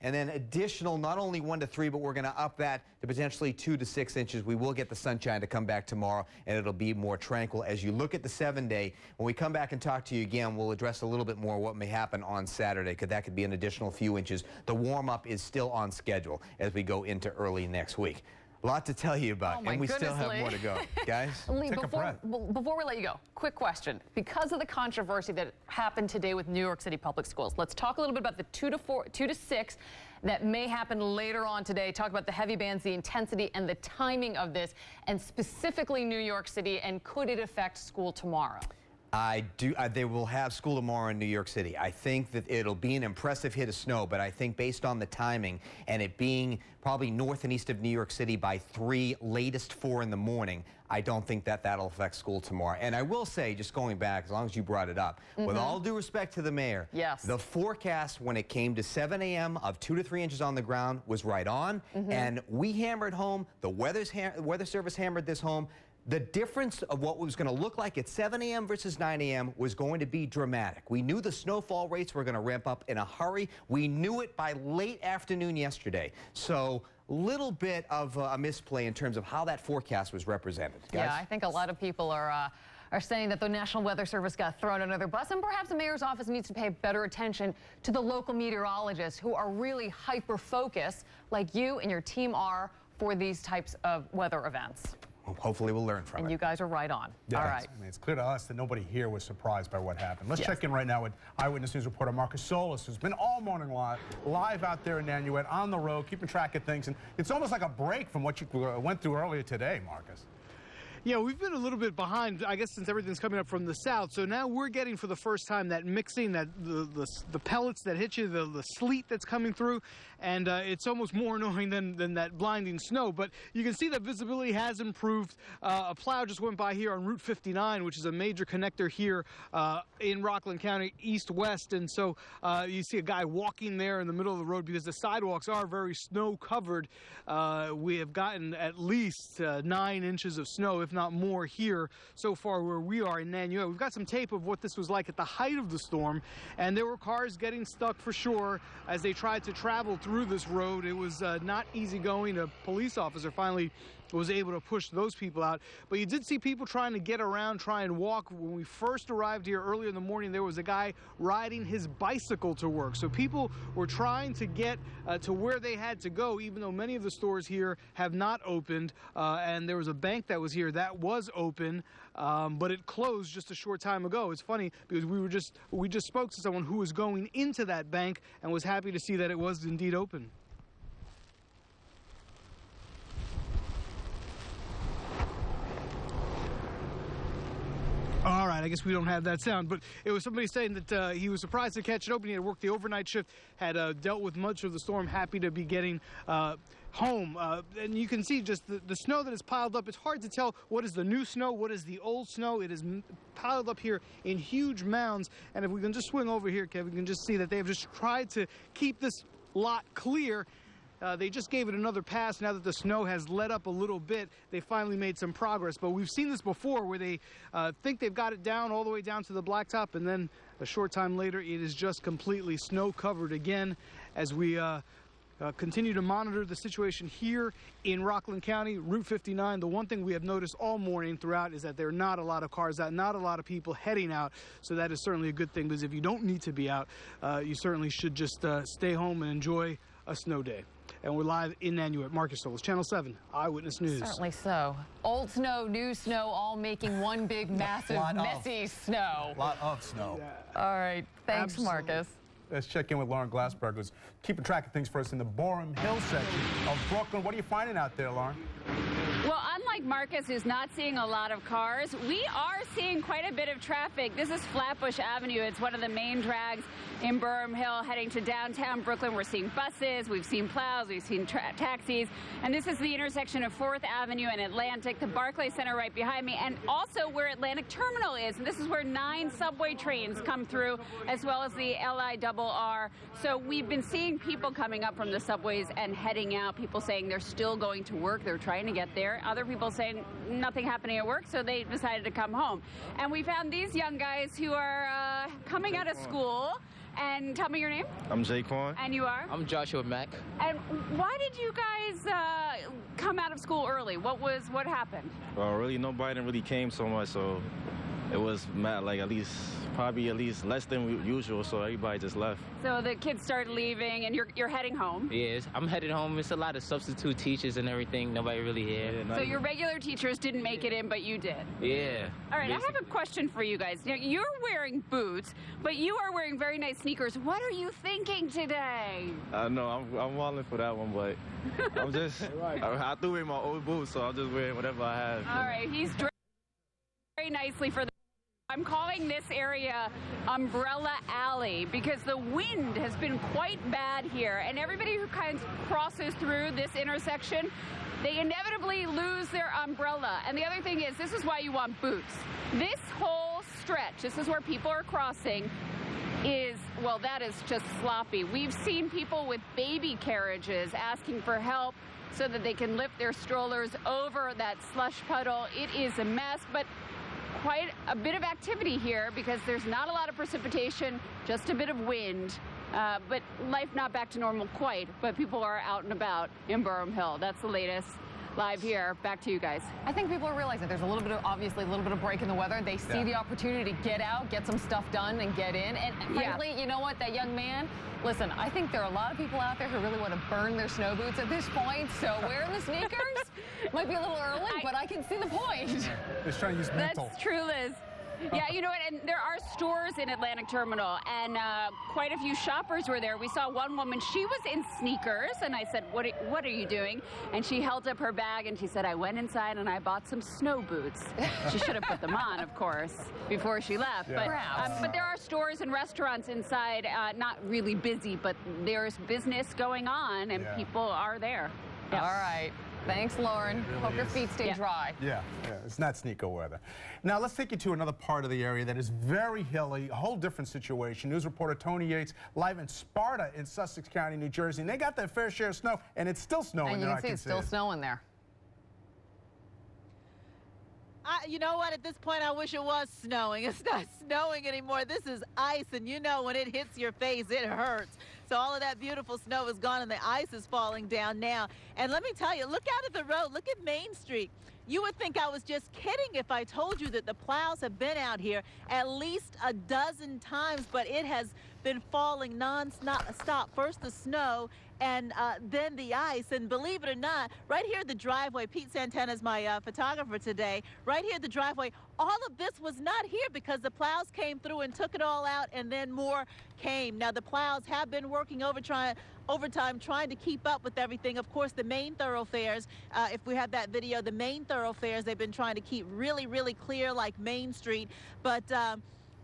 and then additional not only 1 to 3, but we're going to up that to potentially 2 to 6 inches. We will get the sunshine to come back tomorrow, and it'll be more tranquil. As you look at the 7-day, when we come back and talk to you again, we'll address a little bit more what may happen on Saturday, because that could be an additional few inches. The warm-up is still on schedule as we go into early next week. A lot to tell you about, and we still have more to go. Guys, Lee, before we let you go, quick question. Because of the controversy that happened today with New York City Public Schools, let's talk a little bit about the 2 to 6 that may happen later on today. Talk about the heavy bands, the intensity, and the timing of this, and specifically New York City, and could it affect school tomorrow? They will have school tomorrow in New York City. I think that it'll be an impressive hit of snow, but I think based on the timing and it being probably north and east of New York City by 3, latest 4 in the morning, I don't think that that'll affect school tomorrow. And I will say, just going back, as long as you brought it up, with all due respect to the mayor, the forecast when it came to 7 a.m. of 2 to 3 inches on the ground was right on, and we hammered home, the Weather Service hammered this home. The difference of what was going to look like at 7 a.m. versus 9 a.m. was going to be dramatic. We knew the snowfall rates were going to ramp up in a hurry. We knew it by late afternoon yesterday. So little bit of a misplay in terms of how that forecast was represented. Guys? Yeah, I think a lot of people are saying that the National Weather Service got thrown under their bus, and perhaps the mayor's office needs to pay better attention to the local meteorologists who are really hyper-focused, like you and your team are, for these types of weather events. Well, hopefully we'll learn from it. And you guys are right on. Yeah, all right. I mean, it's clear to us that nobody here was surprised by what happened. Let's check in right now with Eyewitness News reporter Marcus Solis, who's been all morning live out there in Nanuet, on the road, keeping track of things. And it's almost like a break from what you went through earlier today, Marcus. Yeah, we've been a little bit behind, I guess, since everything's coming up from the south. So now we're getting for the first time that mixing, that the pellets that hit you, the sleet that's coming through, and it's almost more annoying than that blinding snow. But you can see that visibility has improved. A plow just went by here on Route 59, which is a major connector here in Rockland County, east-west. And so you see a guy walking there in the middle of the road because the sidewalks are very snow-covered. We have gotten at least 9 inches of snow, if not more, here so far where we are in Nanuet. We've got some tape of what this was like at the height of the storm, and there were cars getting stuck for sure as they tried to travel through this road. It was not easy going. A police officer finally was able to push those people out. But you did see people trying to get around, try and walk. When we first arrived here earlier in the morning, there was a guy riding his bicycle to work. So people were trying to get to where they had to go, even though many of the stores here have not opened. And there was a bank that was here that was open, but it closed just a short time ago. It's funny because we just spoke to someone who was going into that bank and was happy to see that it was indeed open. All right, I guess we don't have that sound, but it was somebody saying that he was surprised to catch it open. He had worked the overnight shift, had dealt with much of the storm, happy to be getting home. And you can see just the snow that is piled up. It's hard to tell what is the new snow, what is the old snow. It is piled up here in huge mounds. And if we can just swing over here, Kevin, we can just see that they have just tried to keep this lot clear. They just gave it another pass. Now that the snow has let up a little bit, they finally made some progress. But we've seen this before where they think they've got it down all the way down to the blacktop, and then a short time later it is just completely snow-covered again. As we continue to monitor the situation here in Rockland County, Route 59, the one thing we have noticed all morning throughout is that there are not a lot of cars out, not a lot of people heading out. So that is certainly a good thing, because if you don't need to be out, you certainly should just stay home and enjoy a snow day. And we're live in Nanuet. Marcus Solis, Channel 7, Eyewitness News. Certainly so. Old snow, new snow, all making one big, massive, messy snow. A lot of snow. Yeah. All right. Thanks, Marcus. Let's check in with Lauren Glassberg, who's keeping track of things for us in the Borum Hill section of Brooklyn. What are you finding out there, Lauren? Well, unlike Marcus, who's not seeing a lot of cars, we are seeing quite a bit of traffic. This is Flatbush Avenue. It's one of the main drags in Borum Hill heading to downtown Brooklyn. We're seeing buses, we've seen plows, we've seen taxis, and this is the intersection of 4th Avenue and Atlantic, the Barclays Center right behind me, and also where Atlantic Terminal is. And this is where 9 subway trains come through, as well as the LIRR. So we've been seeing people coming up from the subways and heading out, people saying they're still going to work, they're trying to get there. Other people saying nothing happening at work, so they decided to come home. And we found these young guys who are coming out of school. And tell me your name. I'm Jaquan. And you are? I'm Joshua Mack. And why did you guys come out of school early? What happened? Well, really, nobody really came so much, so it was like probably at least less than usual, so everybody just left. So the kids started leaving, and you're heading home? Yes, I'm headed home. It's a lot of substitute teachers and everything. Nobody really here. So your regular teachers didn't make it in, but you did? Yeah. All right, I have a question for you guys. Now, you're wearing boots, but you are wearing very nice sneakers. What are you thinking today? I know, I'm walling for that one, but I'm just, I threw in my old boots, so I'm just wearing whatever I have. All right, he's dressed very nicely for the... I'm calling this area Umbrella Alley because the wind has been quite bad here, and everybody who kind of crosses through this intersection, they inevitably lose their umbrella. And the other thing is, this is why you want boots. This whole stretch, this is where people are crossing, is, well, that is just sloppy. We've seen people with baby carriages asking for help so that they can lift their strollers over that slush puddle. It is a mess, but quite a bit of activity here because there's not a lot of precipitation, just a bit of wind, but life not back to normal quite, but people are out and about in Burham Hill. That's the latest live here. Back to you guys. I think people are realizing there's a little bit of, obviously, a little bit of break in the weather. They see the opportunity to get out, get some stuff done, and get in. And frankly, you know what, that young man, listen, I think there are a lot of people out there who really want to burn their snow boots at this point, so wearing the sneakers might be a little early, but I can see the point. Just trying to use mental. That's true, Liz. Yeah, you know what, and there are stores in Atlantic Terminal, and quite a few shoppers were there. We saw one woman, she was in sneakers, and I said, what are you doing? And she held up her bag, and she said, I went inside and I bought some snow boots. She should have put them on, of course, before she left. Yeah. But there are stores and restaurants inside, not really busy, but there's business going on, and people are there. All right. Thanks, Lauren. Really Hope your feet stay dry. Yeah, it's not sneaker weather. Now, let's take you to another part of the area that is very hilly, a whole different situation. News reporter Tony Yates live in Sparta in Sussex County, New Jersey. And they got their fair share of snow, and it's still snowing. And you can see it's still snowing there. You know what? At this point, I wish it was snowing. It's not snowing anymore. This is ice, and you know when it hits your face, it hurts. So all of that beautiful snow is gone, and the ice is falling down now. And let me tell you, look out at the road. Look at Main Street. You would think I was just kidding if I told you that the plows have been out here at least a dozen times, but it has been falling non-stop. First the snow, and then the ice. And believe it or not, right here at the driveway, Pete Santana is my photographer today, right here at the driveway, all of this was not here because the plows came through and took it all out, and then more came. Now, the plows have been working overtime trying to keep up with everything. Of course, the main thoroughfares, if we have that video, the main thoroughfares, they've been trying to keep really, really clear, like Main Street. But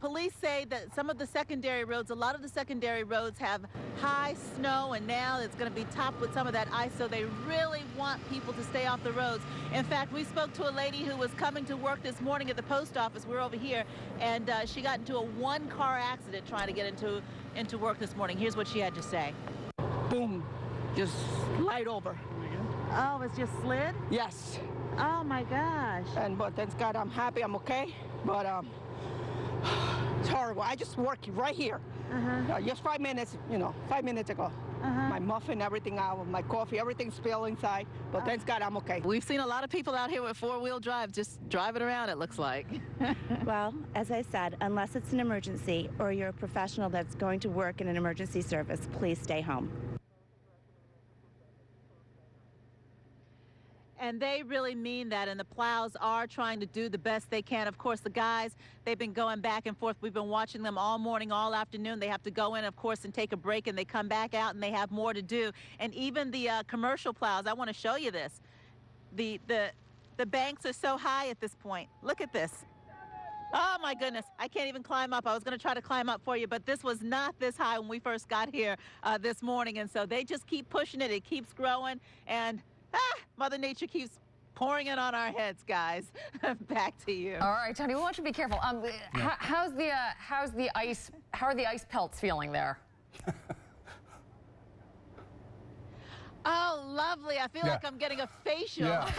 police say that some of the secondary roads, a lot of the secondary roads have high snow, and now it's going to be topped with some of that ice, so they really want people to stay off the roads. In fact, we spoke to a lady who was coming to work this morning at the post office. We're over here, and she got into a one-car accident trying to get into work this morning. Here's what she had to say. Boom, just slide over. Oh, it's just slid? Yes. Oh my gosh. But thank God I'm happy, I'm okay. But it's horrible. I just worked right here. Just 5 minutes, 5 minutes ago. My muffin, everything out, my coffee, everything spilled inside. But thank God I'm okay. We've seen a lot of people out here with four-wheel drive just driving around, it looks like. Well, as I said, unless it's an emergency or you're a professional that's going to work in an emergency service, please stay home. And they really mean that, and the plows are trying to do the best they can. Of course, the guys, they've been going back and forth. We've been watching them all morning, all afternoon. They have to go in, of course, and take a break, and they come back out, and they have more to do. And even the commercial plows, I want to show you this. The banks are so high at this point. Look at this. Oh, my goodness. I can't even climb up. I was going to try to climb up for you, but this was not this high when we first got here this morning. And so they just keep pushing it. It keeps growing, and Mother Nature keeps pouring it on our heads, guys. Back to you. All right, Tony, we want you to be careful. How are the ice pelts feeling there? Oh, lovely. I feel like I'm getting a facial. I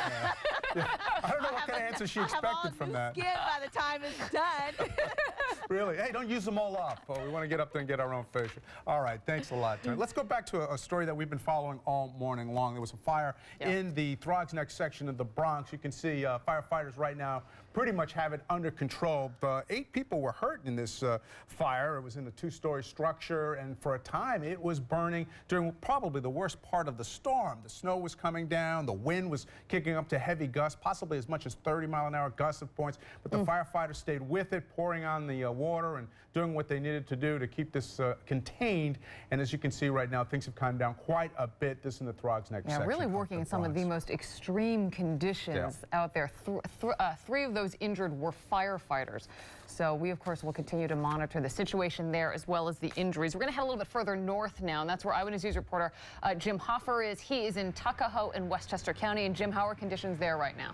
don't know what kind of answer she expected from that. Skin by the time it's done. Really? Hey, don't use them all up. Oh, we want to get up there and get our own fish. All right, thanks a lot, Tony. Let's go back to a story that we've been following all morning long. There was a fire in the Throgs Neck section of the Bronx. You can see firefighters right now pretty much have it under control. 8 people were hurt in this fire. It was in a 2-story structure, and for a time it was burning during probably the worst part of the storm. The snow was coming down, the wind was kicking up to heavy gusts, possibly as much as 30-mile-an-hour gusts at points, but the firefighters stayed with it, pouring on the water and doing what they needed to do to keep this contained. And as you can see right now, things have calmed down quite a bit. This in the Throgs Neck section. Really working in some of the most extreme conditions out there. 3 of those injured were firefighters. So we, of course, will continue to monitor the situation there as well as the injuries. We're going to head a little bit further north now, and that's where Eyewitness News reporter Jim Hoffer is. He is in Tuckahoe in Westchester County. And Jim, how are conditions there right now?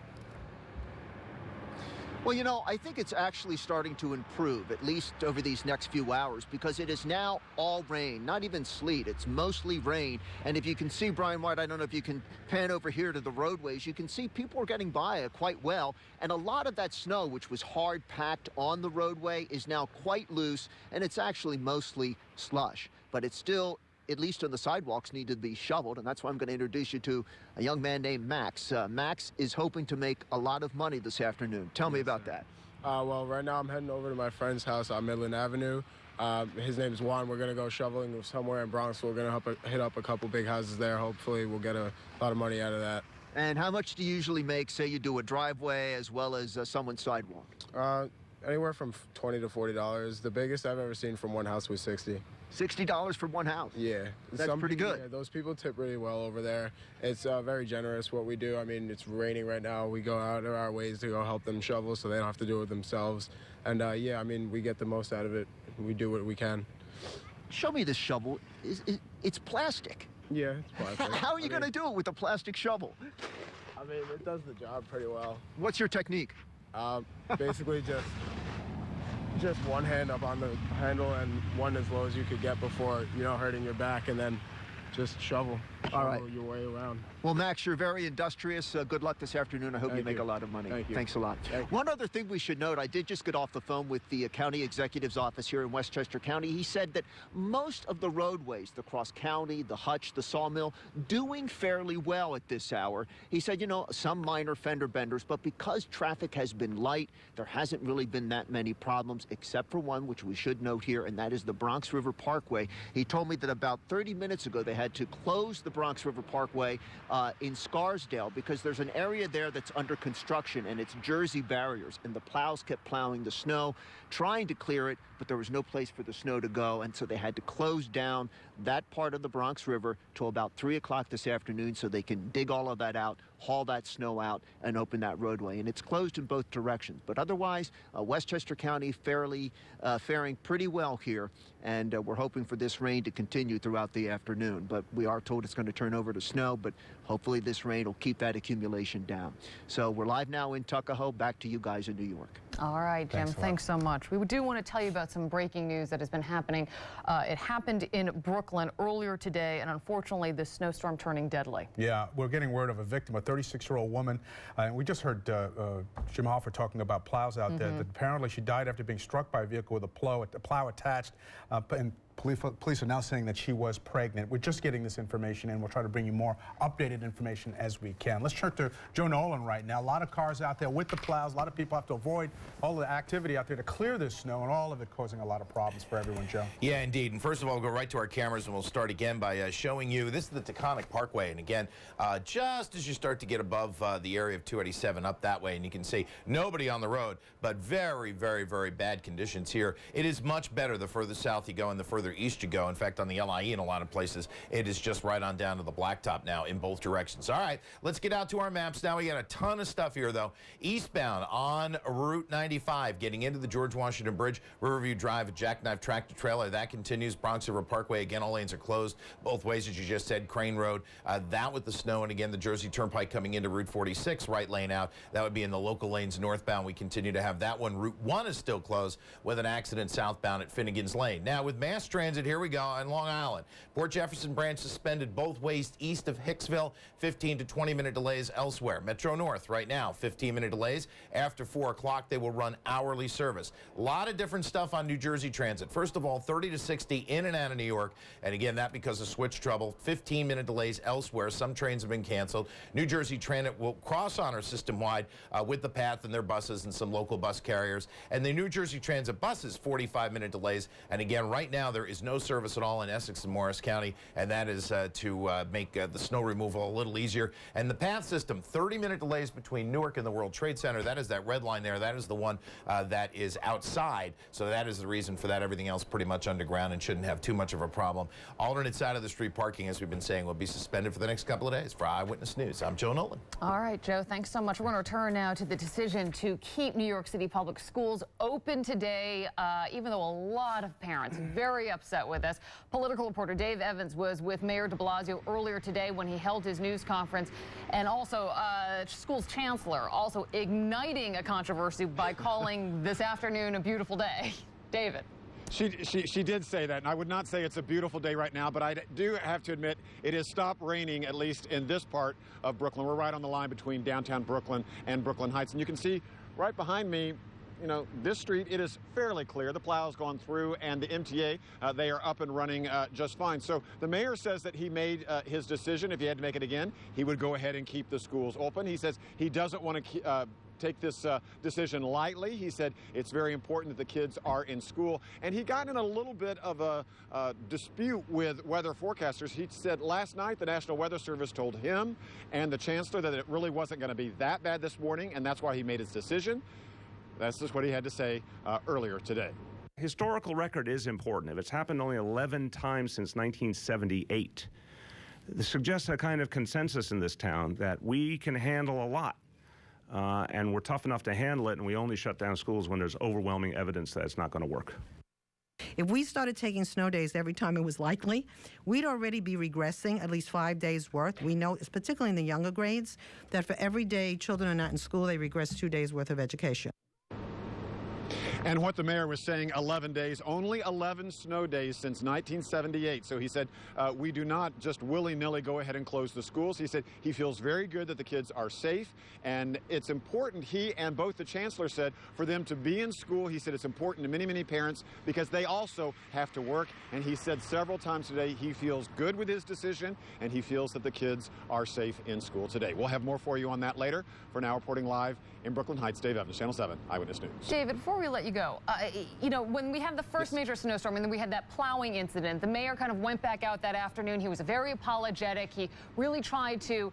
Well, you know, I think it's actually starting to improve, at least over these next few hours, because it is now all rain, not even sleet. It's mostly rain. And if you can see, Brian White, I don't know if you can pan over here to the roadways, you can see people are getting by quite well. And a lot of that snow, which was hard packed on the roadway, is now quite loose, and it's actually mostly slush. But it's still, at least on the sidewalks, need to be shoveled, and that's why I'm going to introduce you to a young man named Max. Max is hoping to make a lot of money this afternoon. Tell me about that. Well, right now I'm heading over to my friend's house on Midland Avenue. His name is Juan. We're going to go shoveling somewhere in Bronx. We're going to hit up a couple big houses there. Hopefully we'll get a lot of money out of that. And how much do you usually make, say you do a driveway as well as someone's sidewalk? Anywhere from $20 to $40. The biggest I've ever seen from one house was $60. $60 for one house? Yeah. That's pretty good. Yeah, those people tip really well over there. It's very generous what we do. I mean, it's raining right now. We go out of our ways to go help them shovel so they don't have to do it themselves. And yeah, I mean, we get the most out of it. We do what we can. Show me this shovel. It's plastic. Yeah, it's plastic. How are you going to do it with a plastic shovel? I mean, it does the job pretty well. What's your technique? Basically just one hand up on the handle and one as low as you could get before, you know, hurting your back, and then just shovel your way around. Well, Max, you're very industrious. Good luck this afternoon. I hope you make a lot of money. Thank you. Thanks a lot. One other thing we should note, I did just get off the phone with the county executive's office here in Westchester County. He said that most of the roadways, the Cross County, the Hutch, the Sawmill, doing fairly well at this hour. He said, you know, some minor fender benders, but because traffic has been light, there hasn't really been that many problems, except for one, which we should note here, and that is the Bronx River Parkway. He told me that about 30 minutes ago, they had to close the Bronx River Parkway in Scarsdale because there's an area there that's under construction, and it's Jersey barriers, and the plows kept plowing the snow, trying to clear it, but there was no place for the snow to go, and so they had to close down that part of the Bronx River till about 3 o'clock this afternoon so they can dig all of that out, haul that snow out, and open that roadway. And it's closed in both directions. But otherwise, Westchester County faring pretty well here, and we're hoping for this rain to continue throughout the afternoon. But we are told it's going to turn over to snow, but hopefully this rain will keep that accumulation down. So we're live now in Tuckahoe. Back to you guys in New York. All right, Jim, thanks so much. We do want to tell you about some breaking news that has been happening. It happened in Brooklyn earlier today, and unfortunately, the snowstorm turning deadly. Yeah, we're getting word of a victim, a 36-year-old woman. And we just heard Jim Hoffer talking about plows out there. That apparently she died after being struck by a vehicle with a plow attached. And police are now saying that she was pregnant. We're just getting this information, and we'll try to bring you more updated information as we can. Let's turn to Joe Nolan right now. A lot of cars out there with the plows. A lot of people have to avoid all the activity out there to clear this snow, and all of it causing a lot of problems for everyone, Joe. Yeah, indeed. And first of all, we'll go right to our cameras, and we'll start again by showing you, this is the Taconic Parkway. And again, just as you start to get above the area of 287 up that way, and you can see nobody on the road, but very, very, very bad conditions here. It is much better the further south you go and the further east you go. In fact, on the LIE in a lot of places, it is just right on down to the blacktop now in both directions. All right, let's get out to our maps now. We got a ton of stuff here, though. Eastbound on Route 95, getting into the George Washington Bridge, Riverview Drive, a jackknife tractor trailer. That continues. Bronx River Parkway, again, all lanes are closed. Both ways, as you just said, Crane Road. That with the snow, and again, the Jersey Turnpike coming into Route 46, right lane out. That would be in the local lanes northbound. We continue to have that one. Route 1 is still closed with an accident southbound at Finnegan's Lane. Now, with mass Transit, here we go, on Long Island. Port Jefferson branch suspended both ways east of Hicksville, 15 to 20-minute delays elsewhere. Metro North right now, 15-minute delays. After 4 o'clock, they will run hourly service. A lot of different stuff on New Jersey Transit. First of all, 30 to 60 in and out of New York, and again, that because of switch trouble. 15-minute delays elsewhere. Some trains have been canceled. New Jersey Transit will cross honor system-wide with the path and their buses and some local bus carriers. And the New Jersey Transit buses, 45-minute delays. And again, right now, there is no service at all in Essex and Morris County, and that is to make the snow removal a little easier. And the path system, 30-minute delays between Newark and the World Trade Center. That is that red line there. That is the one that is outside. So that is the reason for that. Everything else pretty much underground and shouldn't have too much of a problem. Alternate side of the street parking, as we've been saying, will be suspended for the next couple of days. For Eyewitness News, I'm Joe Nolan. All right, Joe, thanks so much. We're going to return now to the decision to keep New York City public schools open today, even though a lot of parents very upset with this. Political reporter Dave Evans was with Mayor de Blasio earlier today when he held his news conference, and also school's chancellor also igniting a controversy by calling this afternoon a beautiful day. David. She did say that, and I would not say it's a beautiful day right now, but I do have to admit it has stopped raining, at least in this part of Brooklyn. We're right on the line between downtown Brooklyn and Brooklyn Heights, and you can see right behind me, you know, this street, it is fairly clear. The plow's gone through, and the MTA, they are up and running just fine. So the mayor says that he made his decision. If he had to make it again, he would go ahead and keep the schools open. He says he doesn't want to take this decision lightly. He said it's very important that the kids are in school. And he got in a little bit of a dispute with weather forecasters. He said last night the National Weather Service told him and the chancellor that it really wasn't going to be that bad this morning, and that's why he made his decision. That's just what he had to say earlier today. Historical record is important. If it's happened only 11 times since 1978, this suggests a kind of consensus in this town that we can handle a lot. And we're tough enough to handle it, and we only shut down schools when there's overwhelming evidence that it's not going to work. If we started taking snow days every time it was likely, we'd already be regressing at least 5 days worth. We know, particularly in the younger grades, that for every day children are not in school, they regress 2 days worth of education. And what the mayor was saying, 11 days, only 11 snow days since 1978. So he said, we do not just willy-nilly go ahead and close the schools. He said he feels very good that the kids are safe, and it's important, he and both the chancellor said, for them to be in school. He said it's important to many, many parents because they also have to work. And he said several times today he feels good with his decision, and he feels that the kids are safe in school today. We'll have more for you on that later. For now, reporting live in Brooklyn Heights, Dave Evans, Channel 7, Eyewitness News. David, before we let you go, you know, when we had the first major snowstorm and then we had that plowing incident, the mayor kind of went back out that afternoon. He was very apologetic. He really tried to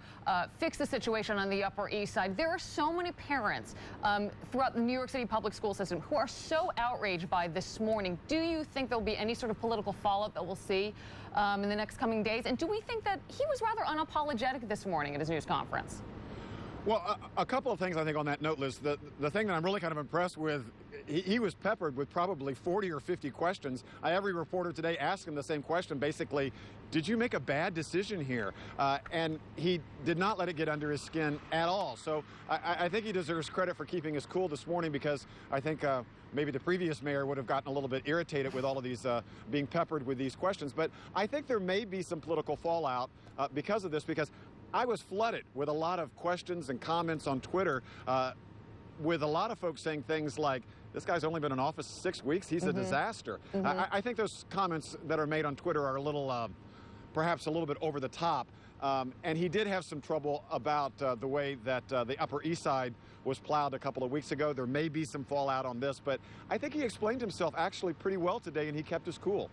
fix the situation on the Upper East Side. There are so many parents throughout the New York City public school system who are so outraged by this morning. Do you think there'll be any sort of political fallout that we'll see in the next coming days? And do we think that he was rather unapologetic this morning at his news conference? Well, a couple of things I think on that note, Liz. The thing that I'm really kind of impressed with, he was peppered with probably 40 or 50 questions. Every reporter today asked him the same question, basically, did you make a bad decision here? And he did not let it get under his skin at all. So I think he deserves credit for keeping his cool this morning, because I think maybe the previous mayor would have gotten a little bit irritated with all of these being peppered with these questions. But I think there may be some political fallout because of this, because I was flooded with a lot of questions and comments on Twitter with a lot of folks saying things like, this guy's only been in office 6 weeks, he's a disaster. I think those comments that are made on Twitter are a little, perhaps a little bit over the top. And he did have some trouble about the way that the Upper East Side was plowed a couple of weeks ago. There may be some fallout on this, but I think he explained himself actually pretty well today, and he kept his cool.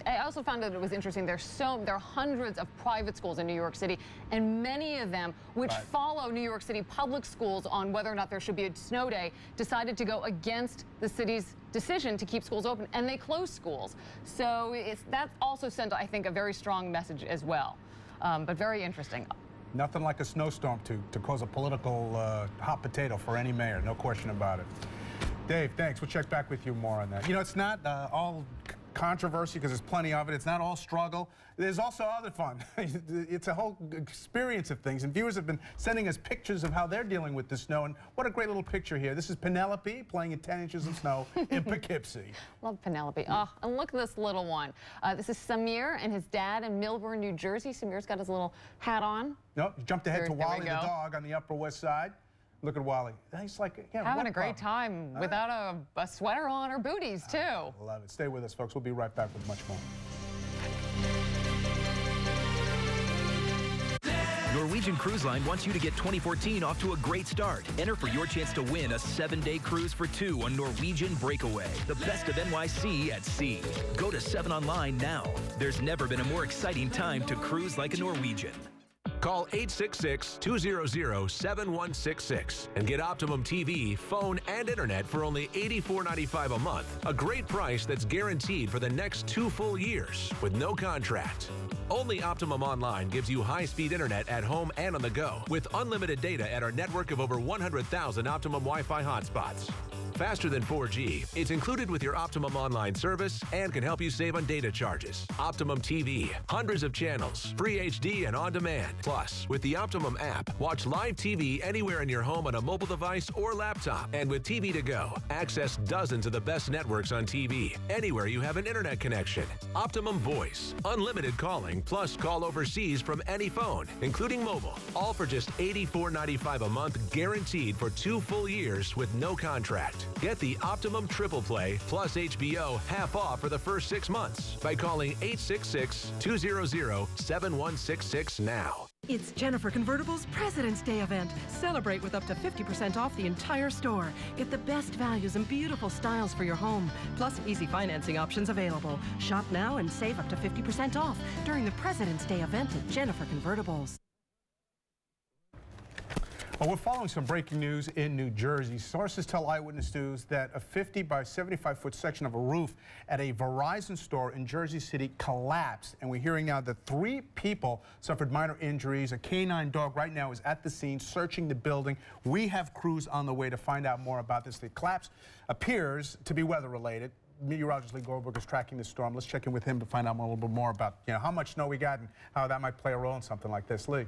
I also found that it was interesting. There are hundreds of private schools in New York City, and many of them, which follow New York City public schools on whether or not there should be a snow day, decided to go against the city's decision to keep schools open, and they closed schools. So that also sent, I think, a very strong message as well. But very interesting. Nothing like a snowstorm to cause a political hot potato for any mayor, no question about it. Dave, thanks. We'll check back with you more on that. You know, it's not all controversy because there's plenty of it. It's not all struggle. There's also other fun. It's a whole experience of things. And viewers have been sending us pictures of how they're dealing with the snow. And what a great little picture here. This is Penelope playing in 10 inches of snow in Poughkeepsie. Love Penelope. Oh, and look at this little one. This is Samir and his dad in Millburn, New Jersey. Samir's got his little hat on. Nope, jumped ahead to Wally the dog on the Upper West Side. Look at Wally. He's like, yeah, having a great time without a sweater on or booties, too. Love it. Stay with us, folks. We'll be right back with much more. Norwegian Cruise Line wants you to get 2014 off to a great start. Enter for your chance to win a 7-day cruise for 2 on Norwegian Breakaway, the best of NYC at sea. Go to 7 Online now. There's never been a more exciting time to cruise like a Norwegian. Call 866-200-7166 and get Optimum TV, phone, and internet for only $84.95 a month. A great price that's guaranteed for the next 2 full years with no contract. Only Optimum Online gives you high-speed internet at home and on the go with unlimited data at our network of over 100,000 Optimum Wi-Fi hotspots. Faster than 4G, it's included with your Optimum Online service and can help you save on data charges. Optimum TV, hundreds of channels, free HD and on demand. Plus, with the Optimum app, watch live TV anywhere in your home on a mobile device or laptop. And with TV to go, access dozens of the best networks on TV, anywhere you have an internet connection. Optimum Voice, unlimited calling, plus call overseas from any phone, including mobile. All for just $84.95 a month, guaranteed for 2 full years with no contract. Get the Optimum Triple Play plus HBO half off for the first 6 months by calling 866-200-7166 now. It's Jennifer Convertible's President's Day event. Celebrate with up to 50% off the entire store. Get the best values and beautiful styles for your home, plus easy financing options available. Shop now and save up to 50% off during the President's Day event at Jennifer Convertibles. Well, we're following some breaking news in New Jersey. Sources tell Eyewitness News that a 50 by 75-foot section of a roof at a Verizon store in Jersey City collapsed. And we're hearing now that 3 people suffered minor injuries. A canine dog right now is at the scene searching the building. We have crews on the way to find out more about this. The collapse appears to be weather-related. Meteorologist Lee Goldberg is tracking the storm. Let's check in with him to find out a little bit more about how much snow we got and how that might play a role in something like this. Lee.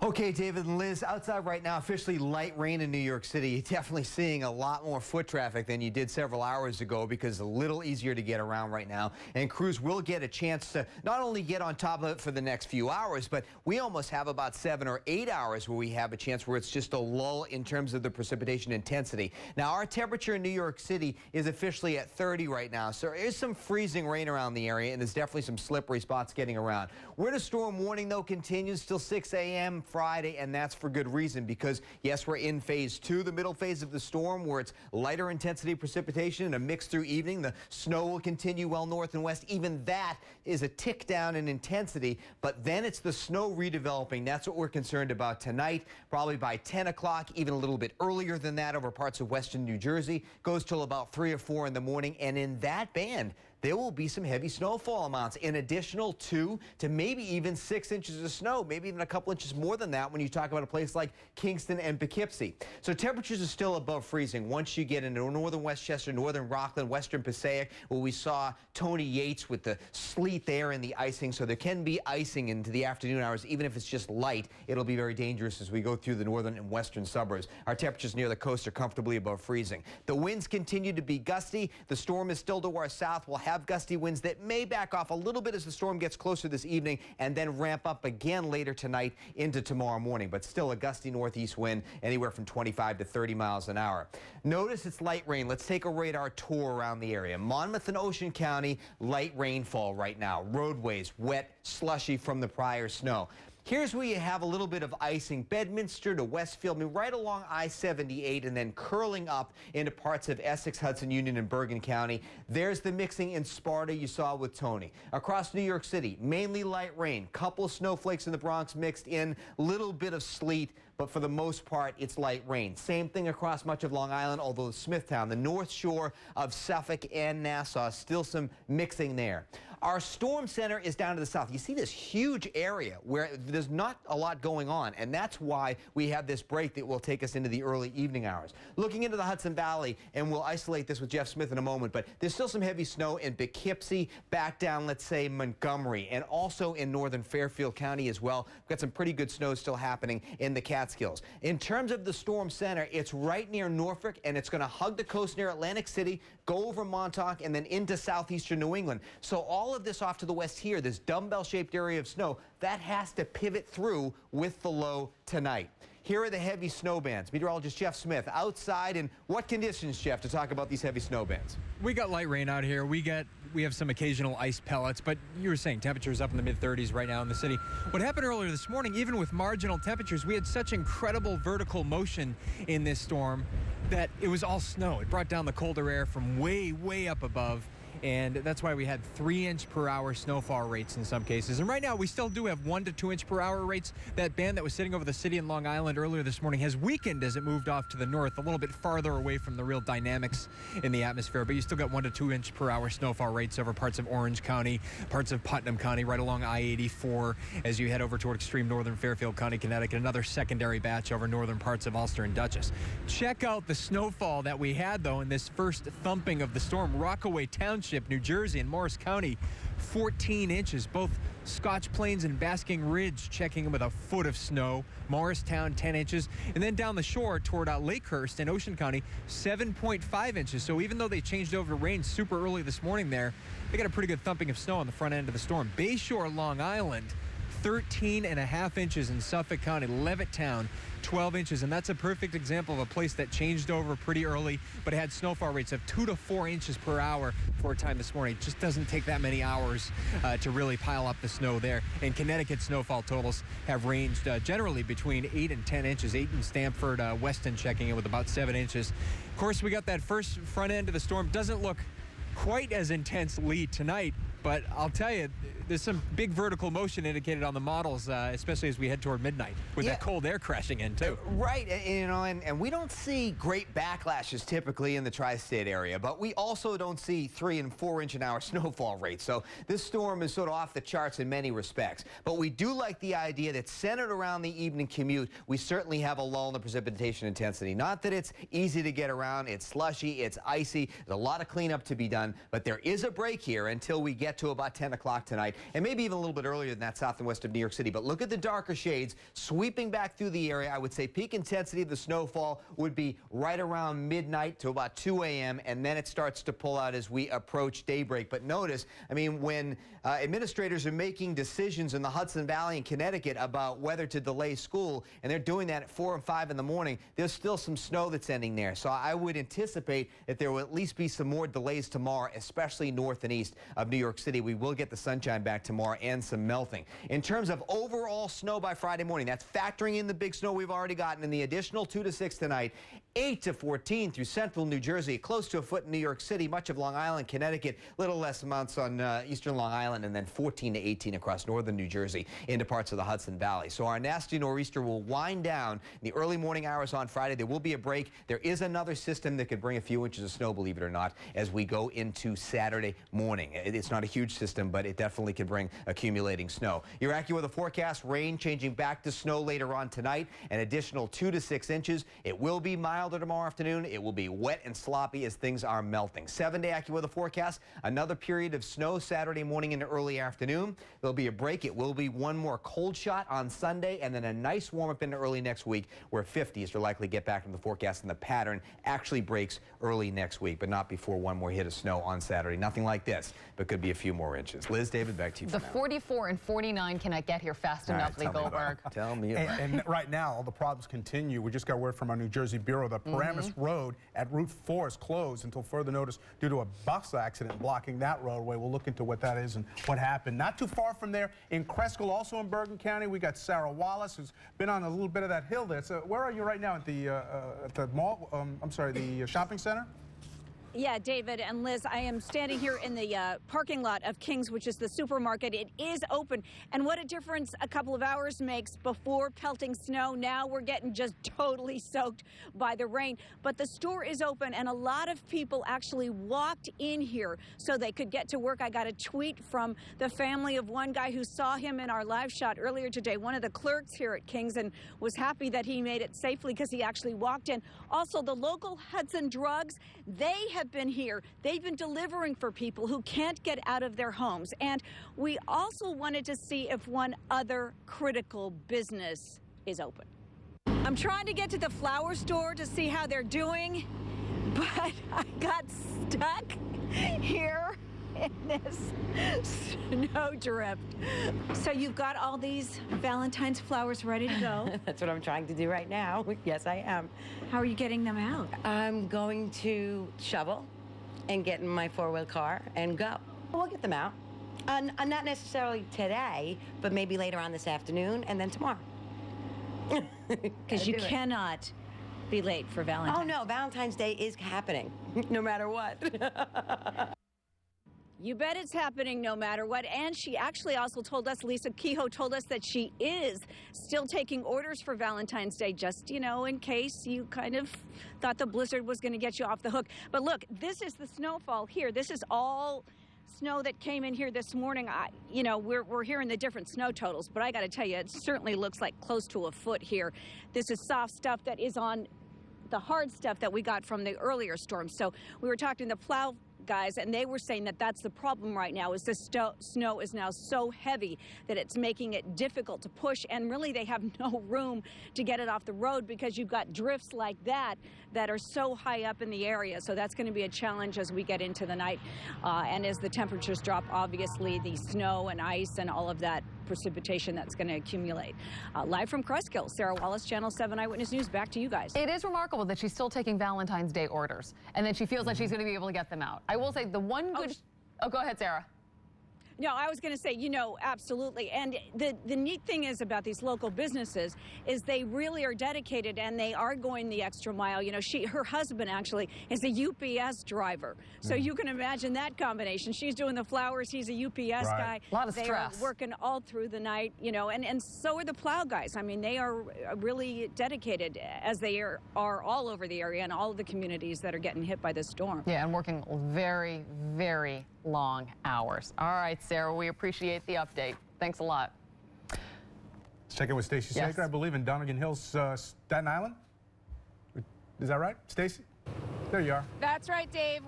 Okay, David and Liz, outside right now, officially light rain in New York City. You're definitely seeing a lot more foot traffic than you did several hours ago because it's a little easier to get around right now. And crews will get a chance to not only get on top of it for the next few hours, but we almost have about 7 or 8 hours where we have a chance where it's just a lull in terms of the precipitation intensity. Now, our temperature in New York City is officially at 30 right now, so there is some freezing rain around the area, and there's definitely some slippery spots getting around. Winter storm warning, though, continues till 6 a.m. Friday, and that's for good reason because, yes, we're in phase 2, the middle phase of the storm, where it's lighter intensity precipitation and a mix through evening. The snow will continue well north and west. Even that is a tick down in intensity, but then it's the snow redeveloping. That's what we're concerned about tonight, probably by 10 o'clock, even a little bit earlier than that over parts of western New Jersey. Goes till about 3 or 4 in the morning, and in that band, there will be some heavy snowfall amounts, an additional 2 to maybe even 6 inches of snow, maybe even a couple inches more than that when you talk about a place like Kingston and Poughkeepsie. So temperatures are still above freezing once you get into northern Westchester, northern Rockland, western Passaic, where we saw Tony Yates with the sleet there and the icing. So there can be icing into the afternoon hours, even if it's just light. It'll be very dangerous as we go through the northern and western suburbs. Our temperatures near the coast are comfortably above freezing. The winds continue to be gusty. The storm is still to our south. We'll have gusty winds that may back off a little bit as the storm gets closer this evening and then ramp up again later tonight into tomorrow morning, but still a gusty northeast wind anywhere from 25 to 30 miles an hour. Notice it's light rain. Let's take a radar tour around the area. Monmouth and Ocean County, light rainfall right now. Roadways wet, slushy from the prior snow. Here's where you have a little bit of icing, Bedminster to Westfield, I mean, right along I-78 and then curling up into parts of Essex, Hudson, Union, and Bergen County. There's the mixing in Sparta you saw with Tony. Across New York City, mainly light rain, couple of snowflakes in the Bronx mixed in, little bit of sleet, but for the most part, it's light rain. Same thing across much of Long Island, although Smithtown, the north shore of Suffolk and Nassau, still some mixing there. Our storm center is down to the south. You see this huge area where there's not a lot going on, and that's why we have this break that will take us into the early evening hours. Looking into the Hudson Valley, and we'll isolate this with Jeff Smith in a moment, but there's still some heavy snow in Poughkeepsie, back down, let's say, Montgomery, and also in northern Fairfield County as well. We've got some pretty good snow still happening in the Catskills. In terms of the storm center, it's right near Norfolk, and it's going to hug the coast near Atlantic City, go over Montauk, and then into southeastern New England. So all of this off to the west here, this dumbbell-shaped area of snow, that has to pivot through with the low tonight. Here are the heavy snow bands. Meteorologist Jeff Smith outside in what conditions, Jeff, to talk about these heavy snow bands? We got light rain out here. We have some occasional ice pellets, but you were saying temperatures up in the mid-30s right now in the city. What happened earlier this morning, even with marginal temperatures, we had such incredible vertical motion in this storm that it was all snow. It brought down the colder air from way, way up above. And that's why we had 3-inch-per-hour snowfall rates in some cases. And right now, we still do have 1 to 2-inch-per-hour rates. That band that was sitting over the city in Long Island earlier this morning has weakened as it moved off to the north, a little bit farther away from the real dynamics in the atmosphere. But you still got 1 to 2-inch-per-hour snowfall rates over parts of Orange County, parts of Putnam County, right along I-84 as you head over toward extreme northern Fairfield County, Connecticut. Another secondary batch over northern parts of Ulster and Dutchess. Check out the snowfall that we had, though, in this first thumping of the storm. Rockaway Township, New Jersey, and Morris County, 14 inches. Both Scotch Plains and Basking Ridge checking in with a foot of snow. Morristown, 10 inches. And then down the shore toward Lakehurst in Ocean County, 7.5 inches. So even though they changed over to rain super early this morning there, they got a pretty good thumping of snow on the front end of the storm. Bayshore, Long Island, 13.5 inches in Suffolk County. Levittown, 12 inches, and that's a perfect example of a place that changed over pretty early, but it had snowfall rates of 2 to 4 inches per hour for a time this morning. It just doesn't take that many hours to really pile up the snow there. And Connecticut snowfall totals have ranged generally between 8 and 10 inches. 8 in Stamford, Weston checking in with about 7 inches. Of course, we got that first front end of the storm. Doesn't look quite as intense lead tonight, but I'll tell you, there's some big vertical motion indicated on the models, especially as we head toward midnight, with that cold air crashing in, too. Right, you know, and we don't see great backlashes typically in the tri-state area, but we also don't see 3 and 4 inch an hour snowfall rates. So this storm is sort of off the charts in many respects. But we do like the idea that centered around the evening commute, we certainly have a lull in the precipitation intensity. Not that it's easy to get around, it's slushy, it's icy, there's a lot of cleanup to be done, but there is a break here until we get to about 10 o'clock tonight, and maybe even a little bit earlier than that south and west of New York City. But look at the darker shades sweeping back through the area. I would say peak intensity of the snowfall would be right around midnight to about 2 a.m., and then it starts to pull out as we approach daybreak. But notice, I mean, when administrators are making decisions in the Hudson Valley and Connecticut about whether to delay school, and they're doing that at 4 and 5 in the morning, there's still some snow that's ending there. So I would anticipate that there will at least be some more delays tomorrow, especially north and east of New York City. We will get the sunshine back tomorrow and some melting. In terms of overall snow by Friday morning, that's factoring in the big snow we've already gotten and the additional 2 to 6 tonight. 8 to 14 through central New Jersey, close to a foot in New York City, much of Long Island, Connecticut, little less amounts on eastern Long Island, and then 14 to 18 across northern New Jersey into parts of the Hudson Valley. So our nasty nor'easter will wind down in the early morning hours on Friday. There will be a break. There is another system that could bring a few inches of snow, believe it or not, as we go into Saturday morning. It's not a huge system, but it definitely could bring accumulating snow. Your AccuWeather forecast, rain changing back to snow later on tonight, an additional 2 to 6 inches. It will be milder tomorrow afternoon. It will be wet and sloppy as things are melting. 7-day AccuWeather forecast, another period of snow Saturday morning into early afternoon. There'll be a break. It will be one more cold shot on Sunday, and then a nice warm up into early next week where 50s are likely to get back into the forecast, and the pattern actually breaks early next week, but not before one more hit of snow on Saturday. Nothing like this, but could be a few more inches. Liz, David, back to you. The 44 and 49 cannot get here fast enough, Lee Goldberg. Tell me about it. And right now, all the problems continue. We just got word from our New Jersey Bureau that Paramus Road at Route 4 is closed until further notice due to a bus accident blocking that roadway. We'll look into what that is and what happened. Not too far from there, in Cresskill, also in Bergen County, we got Sarah Wallace, who's been on a little bit of that hill there. So where are you right now? At the mall? I'm sorry, the shopping center? Yeah, David and Liz, I am standing here in the parking lot of King's, which is the supermarket. It is open, and what a difference a couple of hours makes before pelting snow. Now we're getting just totally soaked by the rain, but the store is open, and a lot of people actually walked in here so they could get to work. I got a tweet from the family of one guy who saw him in our live shot earlier today, one of the clerks here at King's, and was happy that he made it safely because he actually walked in. Also, the local Hudson Drugs, they have been here. They've been delivering for people who can't get out of their homes. And we also wanted to see if one other critical business is open. I'm trying to get to the flower store to see how they're doing, but I got stuck here in this snowdrift. So you've got all these Valentine's flowers ready to go? That's what I'm trying to do right now. Yes, I am. How are you getting them out? I'm going to shovel and get in my four-wheel car and go. We'll get them out. Not necessarily today, but maybe later on this afternoon and then tomorrow. Because you cannot be late for Valentine's. Oh, no, Valentine's Day is happening, no matter what. You bet it's happening no matter what. And she actually also told us, Lisa Kehoe told us, that she is still taking orders for Valentine's Day, just, you know, in case you kind of thought the blizzard was going to get you off the hook. But look, this is the snowfall here. This is all snow that came in here this morning. You know, we're hearing the different snow totals, but I got to tell you, it certainly looks like close to a foot here. This is soft stuff that is on the hard stuff that we got from the earlier storms. So we were talking to the plow guys, and they were saying that that's the problem right now, is the snow is now so heavy that it's making it difficult to push, and really they have no room to get it off the road because you've got drifts like that that are so high up in the area. So that's going to be a challenge as we get into the night, and as the temperatures drop, obviously the snow and ice and all of that precipitation that's going to accumulate. Live from Cresskill, Sarah Wallace, Channel 7 Eyewitness News. Back to you guys. It is remarkable that she's still taking Valentine's Day orders and that she feels like she's going to be able to get them out. I will say the one good... Oh, go ahead, Sarah. No, I was going to say, you know, absolutely. And the neat thing is about these local businesses is they really are dedicated and they are going the extra mile. You know, her husband actually is a UPS driver. So you can imagine that combination. She's doing the flowers. He's a UPS guy. A lot of stress. They are working all through the night, you know, and so are the plow guys. I mean, they are really dedicated, as they are all over the area and all of the communities that are getting hit by this storm. Yeah, and working very, very long hours. All right, Sarah, we appreciate the update. Thanks a lot. Let's check in with Stacey Sager, I believe, in Donegan Hills, Staten Island. Is that right, Stacey? There you are. That's right, Dave.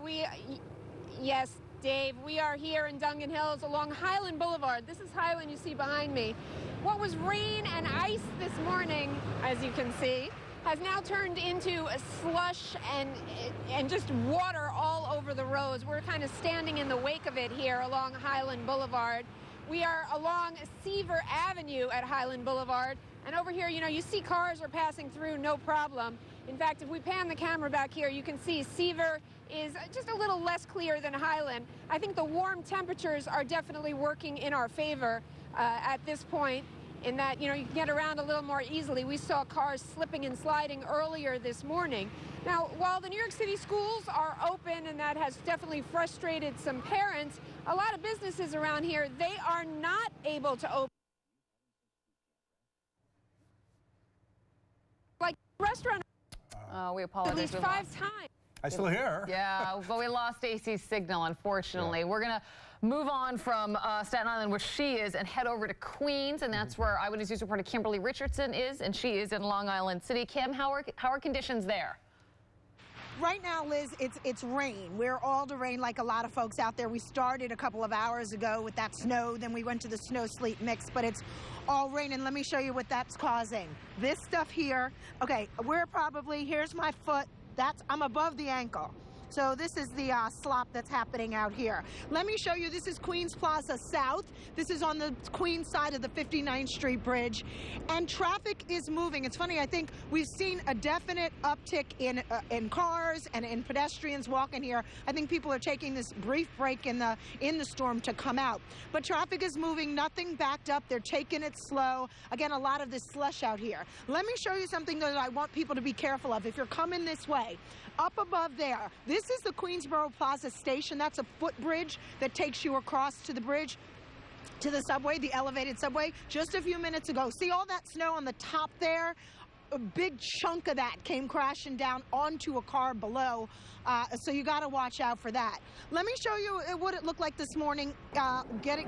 Yes, Dave, we are here in Donegan Hills along Highland Boulevard. This is Highland you see behind me. What was rain and ice this morning, as you can see, has now turned into a slush and just water all over the roads. We're kind of standing in the wake of it here along Highland Boulevard. We are along Seaver Avenue at Highland Boulevard. And over here, you know, you see cars are passing through, no problem. In fact, if we pan the camera back here, you can see Seaver is just a little less clear than Highland. I think the warm temperatures are definitely working in our favor at this point, in that, you know, you can get around a little more easily. We saw cars slipping and sliding earlier this morning. Now, while the New York City schools are open, and that has definitely frustrated some parents, a lot of businesses around here, they are not able to open. Like restaurant. We apologize. At least 5 times. I still hear her. Yeah, but we lost Stacey's signal, unfortunately. Yeah. We're going to move on from Staten Island, where she is, and head over to Queens, and that's where Eyewitness News reporter Kimberly Richardson is, and she is in Long Island City. Kim, how are conditions there? Right now, Liz, it's rain. We're all to rain like a lot of folks out there. We started a couple of hours ago with that snow, then we went to the snow-sleet mix, but it's all rain, and let me show you what that's causing. This stuff here, okay, we're probably, here's my foot, I'm above the ankle. So this is the slop that's happening out here. Let me show you, this is Queens Plaza South. This is on the Queens side of the 59th Street Bridge. And traffic is moving. It's funny, I think we've seen a definite uptick in cars and in pedestrians walking here. I think people are taking this brief break in the storm to come out. But traffic is moving, nothing backed up. They're taking it slow. Again, a lot of this slush out here. Let me show you something that I want people to be careful of. If you're coming this way, up above there, this This is the Queensboro Plaza station. That's a footbridge that takes you across to the bridge, to the subway, the elevated subway, just a few minutes ago. See all that snow on the top there? A big chunk of that came crashing down onto a car below, so you got to watch out for that. Let me show you what it looked like this morning,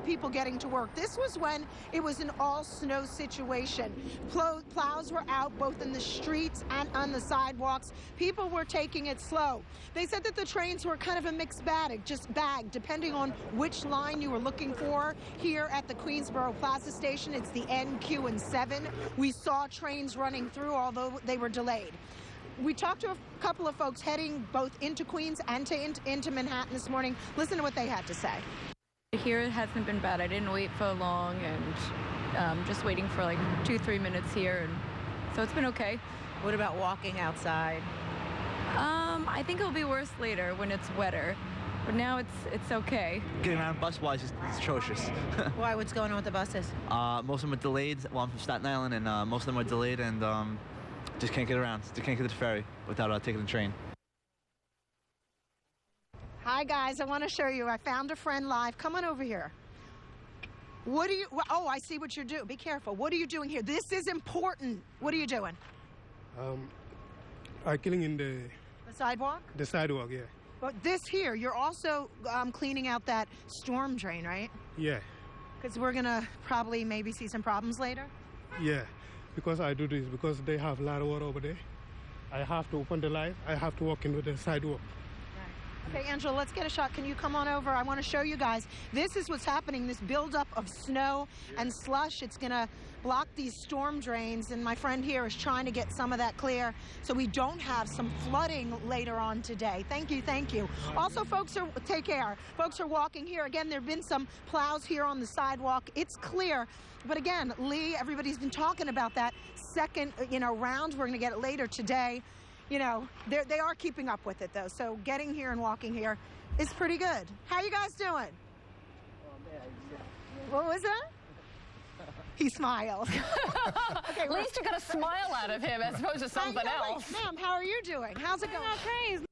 people getting to work. This was when it was an all-snow situation. Plows were out both in the streets and on the sidewalks. People were taking it slow. They said that the trains were kind of a mixed bag, depending on which line you were looking for. Here at the Queensboro Plaza station, it's the N, Q, and 7. We saw trains running through, although they were delayed. We talked to a couple of folks heading both into Queens and into Manhattan this morning. Listen to what they had to say. Here it hasn't been bad. I didn't wait for long, and just waiting for like 2-3 minutes here, and so it's been okay. What about walking outside? I think it'll be worse later when it's wetter, but now it's okay. Getting around bus-wise is atrocious. Why? What's going on with the buses? Most of them are delayed. Well, I'm from Staten Island, and most of them are delayed, and just can't get around. Just can't get to the ferry without taking the train. Hi, guys. I want to show you. I found a friend live. Come on over here. What do you... Oh, I see what you're doing. Be careful. What are you doing here? This is important. What are you doing? I'm cleaning the sidewalk? The sidewalk, yeah. But this here, you're also cleaning out that storm drain, right? Yeah. Because we're going to probably maybe see some problems later? Yeah. Because I do this, because they have a lot of water over there. I have to open the light. I have to walk into the sidewalk. Right. Okay, Angela, let's get a shot. Can you come on over? I want to show you guys. This is what's happening, this buildup of snow and slush. It's going to block these storm drains, and my friend here is trying to get some of that clear so we don't have some flooding later on today. Thank you, thank you. Also, take care. Folks are walking here. Again, there have been some plows here on the sidewalk. It's clear. But again, Lee, everybody's been talking about that second, round. We're going to get it later today. They are keeping up with it, though. So getting here and walking here is pretty good. How you guys doing? What was that? He smiles. Okay, at least you got a smile out of him as opposed to something else. Ma'am, how are you doing? How's it going? Okay, it's